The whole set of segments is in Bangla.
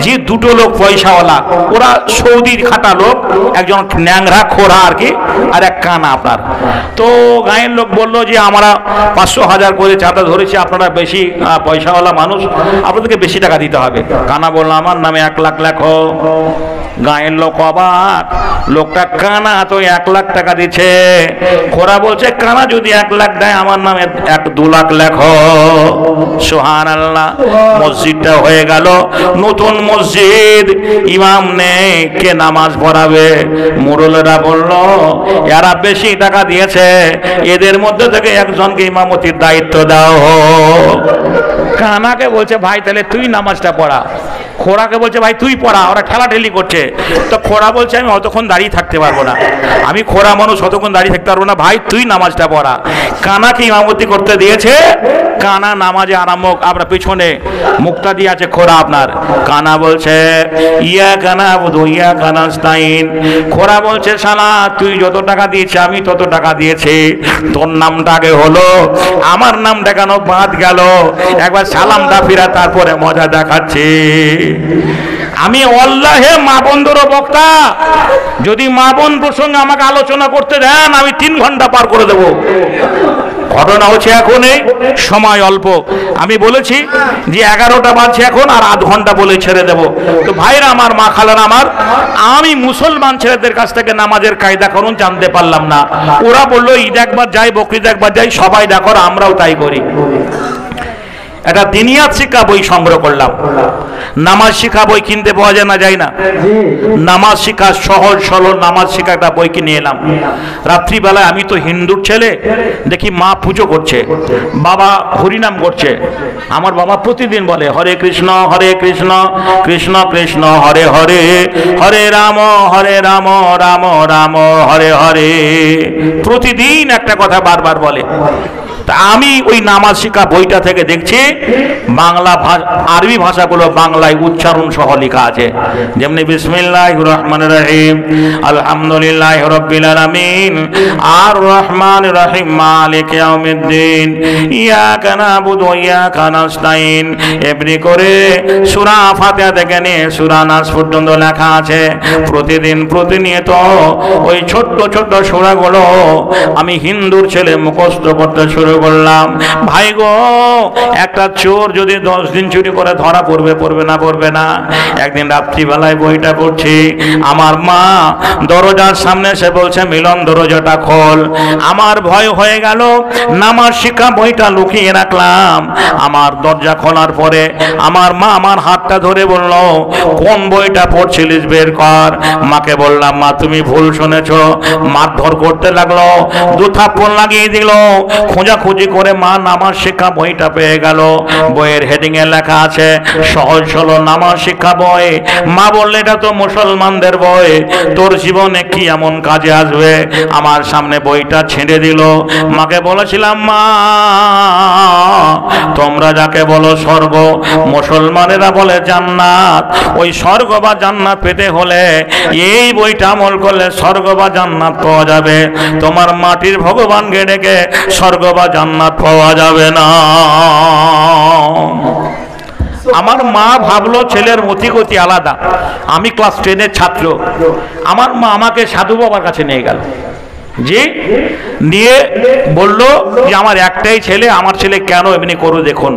যে দুটো লোক পয়সাওয়ালা, ওরা সৌদির খাটা লোক, একজন ন্যাংরা খোরা আর কি, আর এক কানা আপনার। তো গাঁয়ের লোক বললো যে আমরা 500-1000 করে চাঁদা ধরেছি, আপনারা বেশি পয়সাওয়ালা মানুষ, আপনাদেরকে বেশি টাকা দিতে হবে। কানা বললো আমার নামে 1 লাখ লেখো। গাঁয়ের লোক অবাক, লোকটা কানা তো 1 লাখ টাকা দিচ্ছে। খোরা বলছে কানা যদি 1 লাখ দেয় আমার নামে 1-2 লাখ লেখো। সুবহানাল্লাহ। মসজিদটা হয়ে গেল নতুন মসজিদ, ইমাম নেই, কে নামাজ পড়াবে? মুরল্লিরা বলল এরা বেশি টাকা দিয়েছে, এদের মধ্যে থেকে একজনকে ইমামতির দায়িত্ব দাও। কানাকে বলছে ভাই তাহলে তুই নামাজটা পড়া। খোড়াকে বলছে ভাই তুই পড়া। ওরা ঠেলাঠেলি করছে। তো খোড়া বলছে আমি অতক্ষণ দাঁড়িয়ে থাকতে পারবো না, আমি খোড়া মানুষ অতক্ষণ দাঁড়িয়ে থাকতে পারবো না, ভাই তুই নামাজটা পড়া। কানাকে ইমামতি করতে দিয়েছে। কানা নামাজে আরম্ভ, আমরা পিছনে মুক্তা দিয়ে আছে খোড়া আপনার। কানা বলছে ইয়া কানা বুধু ইয়া কানাস্তাইন। খোড়া বলছে শালা তুই যত টাকা দিয়েছে আমি তত টাকা দিয়েছি, তোর নামটা আগে হলো, আমার নামটা কেন বাদ গেল? একবার সালামটা ফিরা তারপরে মজা দেখাচ্ছি। আমি আল্লাহে মা বন্ধুরও বক্তা, যদি মা বোন প্রসঙ্গে আমাকে আলোচনা করতে দেন আমি 3 ঘন্টা পার করে দেব। ঘটনা হচ্ছে এখন এই সময় অল্প, আমি বলেছি যে 11টা বাজছে এখন, আর আধ ঘন্টা বলে ছেড়ে দেব। তো ভাইরা আমার, মা খালারা আমার, আমি মুসলমান ছেলেদের কাছ থেকে নামাজের কায়দা করুন জানতে পারলাম না। ওরা বললো ঈদ একবার যাই, বকরিদ একবার যাই, সবাই দেখো আমরাও তাই করি। একটা দিনিয়াত শিক্ষা বই সংগ্রহ করলাম। নামাজ শিক্ষা বই কিনতে পাওয়া যায় না, যায় না? নামাজ শিক্ষা, সহজ সরল নামাজ শিক্ষা একটা বই কিনে এলাম। রাত্রিবেলায় আমি তো হিন্দুর ছেলে, দেখি মা পুজো করছে, বাবা হরিনাম করছে। আমার বাবা প্রতিদিন বলে হরে কৃষ্ণ কৃষ্ণ কৃষ্ণ হরে হরে, হরে রাম রাম রাম হরে হরে। প্রতিদিন একটা কথা বারবার বলে। আমি ওই নামাজ শিক্ষা বইটা থেকে দেখছি বাংলা আরবি ভাষাগুলো বাংলায় উচ্চারণ সহ লেখা আছে। যেমনি বিসমিল্লাহির রহমানির রহিম, আলহামদুলিল্লাহি রাব্বিল আলামিন, আর রহমানির রহিম, মালিক ইয়াউমিদ্দিন, ইয়াকা নাবুদু ওয়া ইয়াকা নাস্তাইন। এমনি করে সূরা ফাতিহা থেকে নিয়ে সূরা নাস পর্যন্ত লেখা আছে। প্রতিদিন প্রতিনিয়ত ওই ছোট্ট ছোট্ট সূরাগুলো আমি হিন্দুর ছেলে মুখস্থ করতে শুরু করলাম। ভাই গো, একটা চোর যদি 10 দিন চুরি করে ধরা পড়বে না পড়বে না? একদিন রাত্রিবেলায় বইটা পড়ছি, আমার মা দরজার সামনে এসে বলছে মিলন দরজাটা খোল। আমার ভয় হয়ে গেল, নামাজ শিক্ষা বইটা লুকিয়ে রাখলাম। আমার দরজা খোলার পরে আমার মা আমার হাতটা ধরে বলল কোন বইটা পড়ছিলিস বের কর। মাকে বললাম মা তুমি ভুল শুনেছ। মারধর করতে লাগলো, 2 থাপ্পড় লাগিয়ে দিল। খোঁজাখুঁজি করে মা নামাজ শিক্ষা বইটা পেয়ে গেল। বইয়ের হেডিং এ লেখা আছে সহজ সরল নামাজ শিক্ষা বই। মা বললে এটা তো মুসলমানদের বই, তোর জীবনে কি এমন কাজে আসবে? আমার সামনে বইটা ছেড়ে দিল। মাকে বলেছিলাম মা তোমরা যাকে বলো স্বর্গ, মুসলমানেরা বলে জান্নাত। ওই স্বর্গ বা জান্নাত পেতে হলে এই বইটা আমল করলে স্বর্গ বা জান্নাত পাওয়া যাবে। তোমার মাটির ভগবানকে ডেকে স্বর্গ বা জান্নাত পাওয়া যাবে না। আমার মা ভাবলো ছেলের মতিগতি আলাদা। আমি ক্লাস 10-এর ছাত্র। আমার মা আমাকে সাধু বাবার কাছে নিয়ে গেল। জি, নিয়ে বলল যে আমার একটাই ছেলে, আমার ছেলে কেন এমনি করো দেখুন।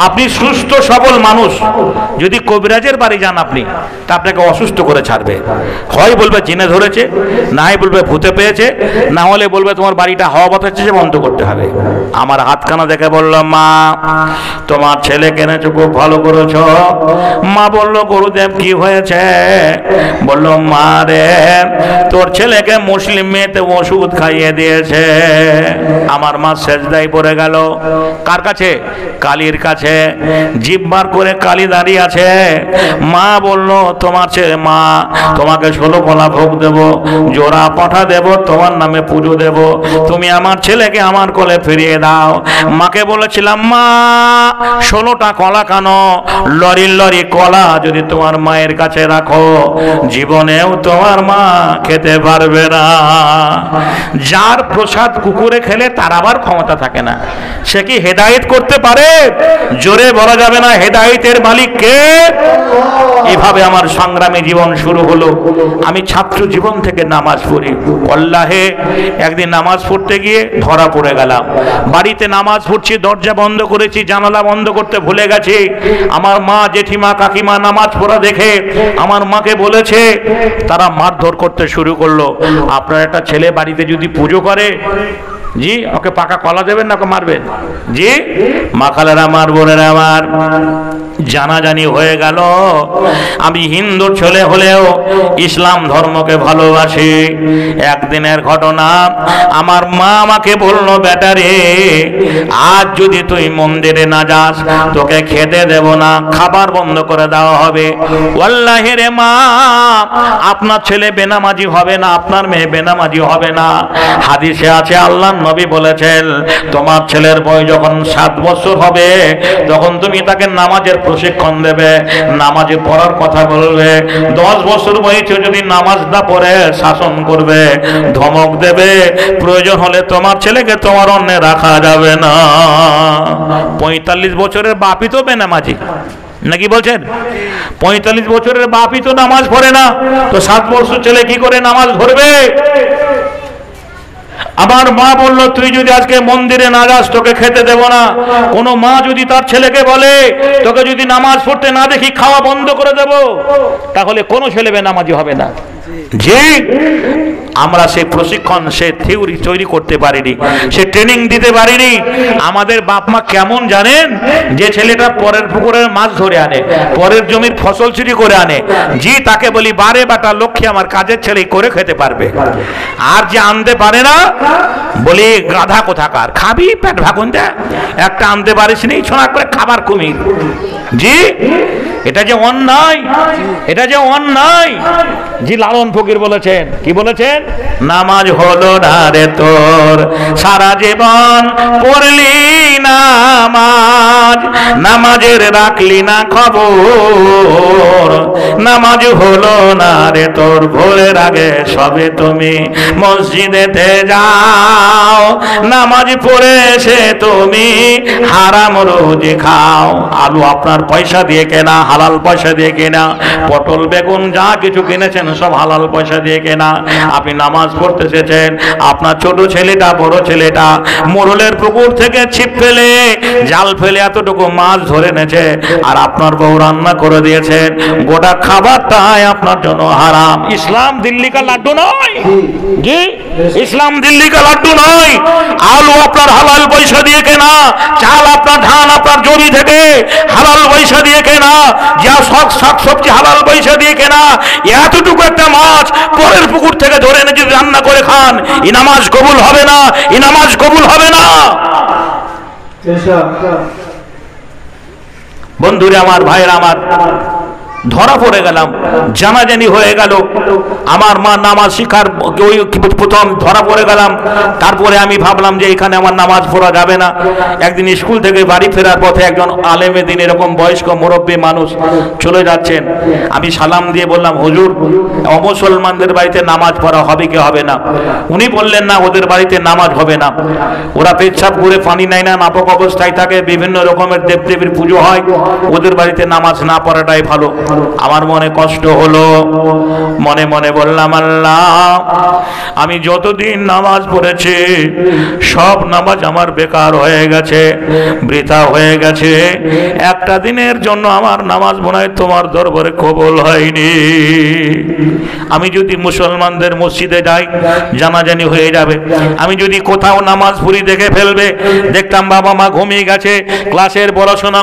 আপনি সুস্থ সবল মানুষ, যদি কবিরাজের বাড়ি যান আপনি, তা আপনাকে অসুস্থ করে ছাড়বে। হয় বলবে জিনে ধরেছে, না হয় বলবে ভূতে পেয়েছে, না হলে বলবে তোমার বাড়িটা হাওয়া বাতাসে বন্ধ করতে হবে। আমার হাতখানা দেখে বললাম মা তোমার ছেলে কেনেছো, খুব ভালো করেছো। মা বলল গুরুদেব কি হয়েছে? বলল মা রে তোর ছেলেকে মুসলিম মেয়েতে ওষুধ খাইয়ে দিয়েছে। আমার মা সেজদায় পড়ে গেল। কার কাছে? কালীর কাছে। জিহ্বার করে কালী দাঁড়িয়ে আছে। মা বলল তোমার ছেলে, মা তোমাকে 16 কলা ভোগ দেব, জোড়া পাঠা দেব, তোমার নামে পুজো দেব, তুমি আমার ছেলেকে আমার কোলে ফিরিয়ে দাও। মাকে বলেছিলাম মা 16টা কলা কেন? লরি লরি কলা যদি তোমার মায়ের কাছে রাখো জীবনেও তোমার মা খেতে পারবে না। যার প্রসাদ কুকুরে খেলে তার আবার ক্ষমতা থাকে না, সে কি হেদায়েত করতে পারে? জোরে বলা যাবে না হেদায়েতের মালিক কে? এইভাবে আমার সংগ্রামী জীবন শুরু হলো। আমি ছাত্র জীবন থেকে নামাজ পড়ি। আল্লাহে একদিন নামাজ পড়তে গিয়ে ধরা পড়ে গেলাম। বাড়িতে নামাজ পড়ছি, দরজা বন্ধ করেছি, জানালা বন্ধ করতে ভুলে গেছি। আমার মা, জেঠিমা, কাকিমা নামাজ পড়া দেখে আমার মাকে বলেছে, তারা মারধর করতে শুরু করলো। আপনার একটা ছেলে বাড়িতে যদি পুজো করে, জি ওকে পাকা কলা দেবেন না ওকে মারবেন? জি মা খালারা, আমার বোনেরা, আমার জানাজানি হয়ে গেল। আমি হিন্দুর ছেলে হলেও ইসলাম ধর্মকে ভালোবাসি। একদিনের ঘটনা, আমার মা আমাকে বলল, বেটা রে, আজ যদি তুই মন্দিরে না যাস তোকে খেতে দেব না, খাবার বন্ধ করে দেওয়া হবে। ওয়াল্লাহি রে মা, আপনার ছেলে বেনামাজি হবে না, আপনার মেয়ে বেনামাজি হবে না। হাদিসে আছে, আল্লাহর নবী বলেছেন, তোমার ছেলের বয়স যখন 7 বছর হবে তখন তুমি তাকে নামাজের প্রশিক্ষণ দেবে, নামাজে পড়ার কথা বলবে। 10 বছর বয়সে যদি নামাজ না পড়ে শাসন করবে, ধমক দেবে। প্রয়োজন হলে তোমার ছেলেকে তোমার অন্যে রাখা যাবে না। 45 বছরের বাপই তো বেনামাজি, নাকি বলছেন? 45 বছরের বাপই তো নামাজ পড়ে না, তো 7 বছর ছেলে কি করে নামাজ ধরবে? আমার মা বলল, তুই যদি আজকে মন্দিরে না যাস তোকে খেতে দেব না। কোনো মা যদি তার ছেলেকে বলে, তোকে যদি নামাজ পড়তে না দেখি খাওয়া বন্ধ করে দেব, তাহলে কোনো ছেলে বেনামাজি হবে না। জি, আমরা সেই প্রশিক্ষণ, সে থিওরি তৈরি করতে পারিনি, সে ট্রেনিং দিতে পারিনি। আমাদের বাপ মা কেমন জানেন? যে ছেলেটা পরের পুকুরের মাছ ধরে আনে, পরের জমির ফসল চুরি করে আনে, জি তাকে বলি, বারে বাটা লক্ষ্মী আমার কাজের ছেলে করে খেতে পারবে। আর যে আনতে পারে না, বলি গাধা কোথাকার, খাবি পেট ভাগুন দে, একটা আনতে পারিস নি, ছোনা করে খাবার কুমির। জি এটা যে অন্যায়, এটা যে অন্যায়। জি লালন ফকির বলেছেন, কি বলেছেন? নামাজ হলো না রে তোর, সারা জীবন পড়লি নামাজ, নামাজের রাখলি না খবর। নামাজ হলো না রে তোর, ভোরের আগে সবে তুমি মসজিদেতে যাও, নামাজ পড়ে এসে তুমি হারাম রোজি খাও। আলু আপনার পয়সা দিয়ে কেনা, হালাল পয়সা দিয়ে কেনা, পটল বেগুন যা কিছু কিনেছেন সব হালাল পয়সা দিয়ে কেনা। আপনি নামাজ পড়তে এসেছেন, আপনার ছোট ছেলেটা, বড় ছেলেটা মোরলের পুকুর থেকে ছিপ ফেলে, জাল ফেলে এতটুকু মাছ ধরে এনেছে, আর আপনার বউ রান্না করে দিয়েছেন, গোটা খাবারটাই আপনার জন্য হারাম। ইসলাম দিল্লি কা লাড্ডু নয়, জি ইসলাম দিল্লি কা লাড্ডু নয়। আলু আপনার হালাল পয়সা দিয়ে কেনা, চাল আপনার, ধান আপনার জমি থেকে হালাল পয়সা দিয়ে কেনা, যা শাক সবজি হালাল পয়সা দিয়ে কেনা। এতটুকু একটা মাছ পরের পুকুর থেকে ধরে এনে যদি রান্না করে খান, এই নামাজ কবুল হবে না, এই নামাজ কবুল হবে না। বন্ধুরা আমার, ভাইরা আমার, ধরা পড়ে গেলাম, জানাজানি হয়ে গেল। আমার মা নামাজ শিখার ওই প্রথম ধরা পড়ে গেলাম। তারপরে আমি ভাবলাম যে এখানে আমার নামাজ পড়া যাবে না। একদিন স্কুল থেকে বাড়ি ফেরার পথে একজন আলেমে দিন, এরকম বয়স্ক মুরব্বী মানুষ চলে যাচ্ছেন। আমি সালাম দিয়ে বললাম, হুজুর অমুসলমানদের বাড়িতে নামাজ পড়া হবে কি হবে না? উনি বললেন, না ওদের বাড়িতে নামাজ হবে না, ওরা পেচ্ছাপ করে পানি নেয় না, নাপক অবস্থায় থাকে, বিভিন্ন রকমের দেবদেবীর পুজো হয়, ওদের বাড়িতে নামাজ না পড়াটাই ভালো। আমার মনে কষ্ট হলো, মনে মনে বললাম, আল্লাহ আমি যতদিন নামাজ পড়েছি সব নামাজ আমার বেকার হয়ে গেছে, বৃথা হয়ে গেছে। একটা দিনের জন্য আমার নামাজ মনে হয় তোমার দরবারে কবুল হয়নি। আমি যদি মুসলমানদের মসজিদে যাই, জানাজানি হয়ে যাবে। আমি যদি কোথাও নামাজ পড়ি, দেখে ফেলবে। দেখতাম বাবা মা ঘুমিয়ে গেছে, ক্লাসের পড়াশোনা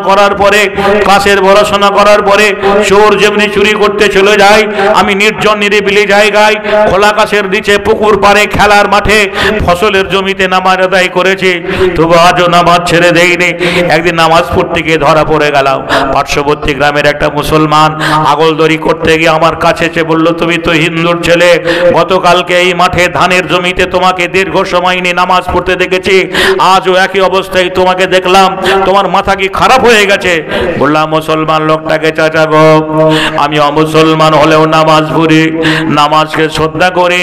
করার পরে চোর যেমনি চুরি করতে চলে যায়, আমি নির্জন নিরিবিলি জায়গায়, খোলা আকাশের নিচে, পুকুর পাড়ে, খেলার মাঠে, ফসলের জমিতে নামাজ আদায় করেছি, তবু আজও নামাজ ছেড়ে দেইনি। একদিন নামাজ পড়তে গিয়ে ধরা পড়ে গেলাম। পার্শ্ববর্তী গ্রামের একটা মুসলমান আগলদড়ি করতে গিয়ে আমার কাছে এসে বলল, তুমি তো হিন্দুর ছেলে, গতকালকে এই মাঠে ধানের জমিতে তোমাকে দীর্ঘ সময় নিয়ে নামাজ পড়তে দেখেছি, আজও একই অবস্থায় তোমাকে দেখলাম, তোমার মাথা কি খারাপ হয়ে গেছে? বললাম, মুসলমান লোকটাকে, চাচা গো আমি অমুসলমান হলেও নামাজ পড়ি, নামাজকে শ্রদ্ধা করি,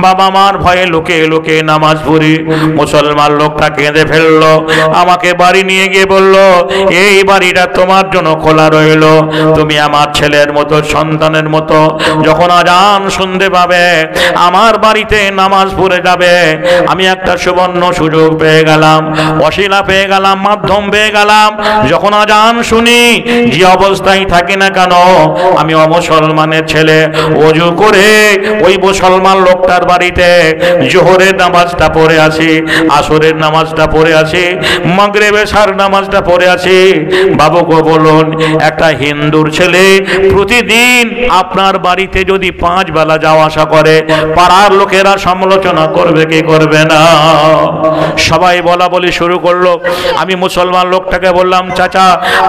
বাবা মার ভয়ে লোকে লোকে নামাজ পড়ি। মুসলমান লোকটা কেঁদে ফেললো, আমাকে বাড়ি নিয়ে গিয়ে বলল, এই বাড়িটা তোমার জন্য খোলা রইল, তুমি আমার ছেলের মতো সন্তানের মতো যখন আজান শুনতে পাবে আমার বাড়িতে নামাজ পড়ে যাবে। আমি একটা সুবর্ণ সুযোগ পেয়ে গেলাম, ওসিলা পেয়ে গেলাম, মাধ্যম পেয়ে গেলাম। যখন আজান শুনি যে অবস্থায় থাকি না কেন, আমি অমুসলমানের ছেলে ওযু করে ওই মুসলমান লোকটার বাড়িতে জোহরের নামাজটা পড়ে আসি, আসরের নামাজটা পড়ে আসি, মাগরিব এশার নামাজটা পড়ে আসি। বাবুকে বলুন, একটা হিন্দুর ছেলে প্রতিদিন আপনার বাড়িতে যদি 5 বেলা যাওয়া আসা করে, পাড়ার লোকেরা সমালোচনা করবে কি করবে না? সবাই বলা বলি শুরু করলো। আমি মুসলমান লোকটাকে বললাম, চাচা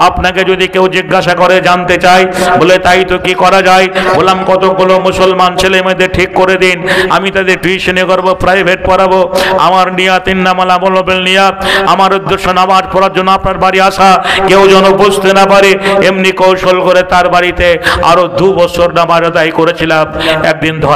আপনাকে যদি কেউ জিজ্ঞাসা করে জানতে চাই, বলে তাই তো, কি করা যায়? বললাম কতগুলো মুসলমান ছেলে মেয়েদের ঠিক করে দিন, আমি তাদের টিউশনে করবো, প্রাইভেট পড়াবো। আমার নিয়াত ইন্নামালা বলবেন নিয়াত, আমার উদ্দেশ্য নামাজ পড়ার জন্য আপনার বাড়ি আসা, কেউ যেন বুঝতে না পারে। এমনি কৌশল করে তার বাড়িতে আরো 2 বছর নামাজ আদায় করেছিলাম। একদিন ধরা